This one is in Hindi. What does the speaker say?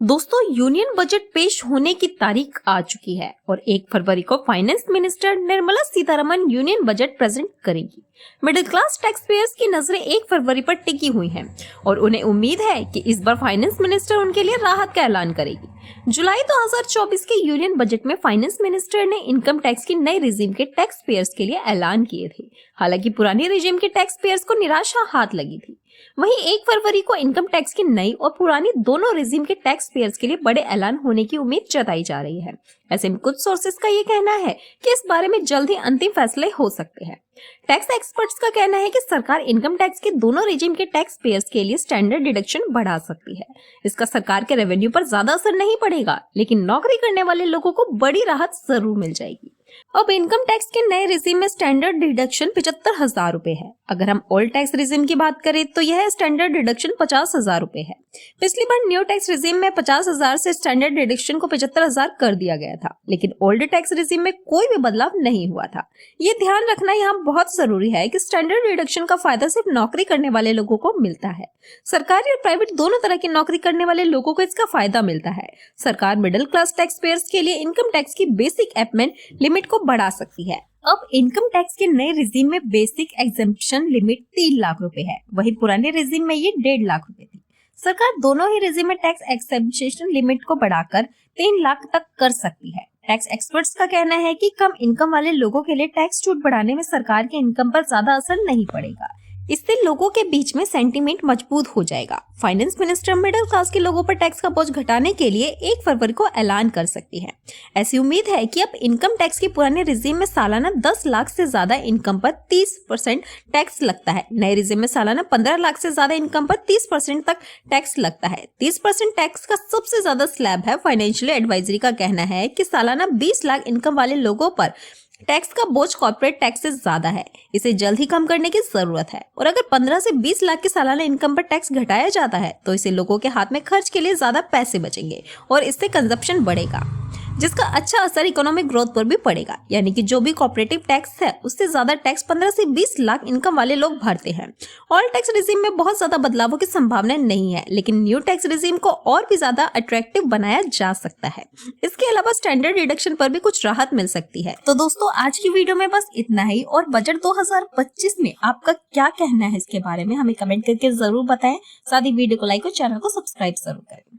दोस्तों, यूनियन बजट पेश होने की तारीख आ चुकी है और 1 फरवरी को finance minister Nirmala Sitharaman union budget present करेंगी। मिडिल क्लास टैक्स पेयर्स की नजरें 1 फरवरी पर टिकी हुई हैं और उन्हें उम्मीद है कि इस बार फाइनेंस मिनिस्टर उनके लिए राहत का ऐलान करेगी। जुलाई 2024 के यूनियन बजट में फाइनेंस मिनिस्टर ने इनकम टैक्स की नई रिजीम के टैक्स पेयर्स के लिए ऐलान किए थे। हालांकि पुरानी रिजीम के टैक्स पेयर्स को निराशा हाथ लगी थी। वहीं 1 फरवरी को इनकम टैक्स की नई और पुरानी दोनों रिजीम के टैक्स पेयर्स के लिए बड़े ऐलान होने की उम्मीद जताई जा रही है। ऐसे में कुछ सोर्सेस का ये कहना है कि इस बारे में जल्द ही अंतिम फैसले हो सकते हैं। टैक्स एक्सपर्ट्स का कहना है कि सरकार इनकम टैक्स के दोनों रिजीम के टैक्स पेयर्स के लिए स्टैंडर्ड डिडक्शन बढ़ा सकती है। इसका सरकार के रेवेन्यू पर ज्यादा असर नहीं पड़ेगा, लेकिन नौकरी करने वाले लोगों को बड़ी राहत जरूर मिल जाएगी। अब इनकम टैक्स के नए रिजीम में स्टैंडर्ड डिडक्शन 75,000 रूपए है। अगर हम ओल्ड टैक्स रिजीम की बात करें तो यह स्टैंडर्ड डिडक्शन 50,000 रूपए है। पिछली बार न्यू टैक्स रिजीम में 50,000 से स्टैंडर्ड डिडक्शन को 75,000 कर दिया गया था, लेकिन ओल्ड टैक्स रिजीम में कोई भी बदलाव नहीं हुआ था। ये ध्यान रखना यहाँ बहुत जरूरी है कि स्टैंडर्ड डिडक्शन का फायदा सिर्फ नौकरी करने वाले लोगों को मिलता है। सरकारी और प्राइवेट दोनों तरह की नौकरी करने वाले लोगों को इसका फायदा मिलता है। सरकार मिडिल क्लास टैक्स पेयर्स के लिए इनकम टैक्स की बेसिक अपमेंट लिमिट को बढ़ा सकती है। अब इनकम टैक्स के नए रिजीम में बेसिक एग्जेम्पशन लिमिट 3 लाख रुपए है, वहीं पुराने रिजीम में ये 1.5 लाख रुपए थी। सरकार दोनों ही रिजीम में टैक्स एग्जेम्पशन लिमिट को बढ़ाकर 3 लाख तक कर सकती है। टैक्स एक्सपर्ट्स का कहना है कि कम इनकम वाले लोगों के लिए टैक्स छूट बढ़ाने में सरकार के इनकम पर ज्यादा असर नहीं पड़ेगा। इससे लोगों के बीच में सेंटीमेंट मजबूत हो जाएगा। फाइनेंस मिनिस्टर मिडिल क्लास के लोगों पर टैक्स का बोझ घटाने के लिए 1 फरवरी को ऐलान कर सकती है। ऐसी उम्मीद है कि अब इनकम टैक्स के पुराने रिजीम में सालाना 10 लाख से ज्यादा इनकम पर 30% टैक्स लगता है। नए रिजीम में सालाना 15 लाख से ज्यादा इनकम पर 30% तक टैक्स लगता है। 30% टैक्स का सबसे ज्यादा स्लैब है। फाइनेंशियल एडवाइजरी का कहना है कि सालाना 20 लाख इनकम वाले लोगों पर टैक्स का बोझ कॉर्पोरेट टैक्स से ज्यादा है। इसे जल्द ही कम करने की जरूरत है और अगर 15 से 20 लाख की सालाना इनकम पर टैक्स घटाया जाता है तो इससे लोगों के हाथ में खर्च के लिए ज्यादा पैसे बचेंगे और इससे कंजप्शन बढ़ेगा, जिसका अच्छा असर इकोनॉमिक ग्रोथ पर भी पड़ेगा। यानी कि जो भी कॉर्पोरेटिव टैक्स है उससे ज्यादा टैक्स 15 से 20 लाख इनकम वाले लोग भरते हैं। ऑल टैक्स रिजीम में बहुत ज्यादा बदलावों की संभावना नहीं है, लेकिन न्यू टैक्स रिजीम को और भी ज्यादा अट्रैक्टिव बनाया जा सकता है। इसके अलावा स्टैंडर्ड डिडक्शन पर भी कुछ राहत मिल सकती है। तो दोस्तों, आज की वीडियो में बस इतना ही और बजट 2025 में आपका क्या कहना है इसके बारे में हमें कमेंट करके जरूर बताएं। साथ ही वीडियो को लाइक और चैनल को सब्सक्राइब जरूर करें।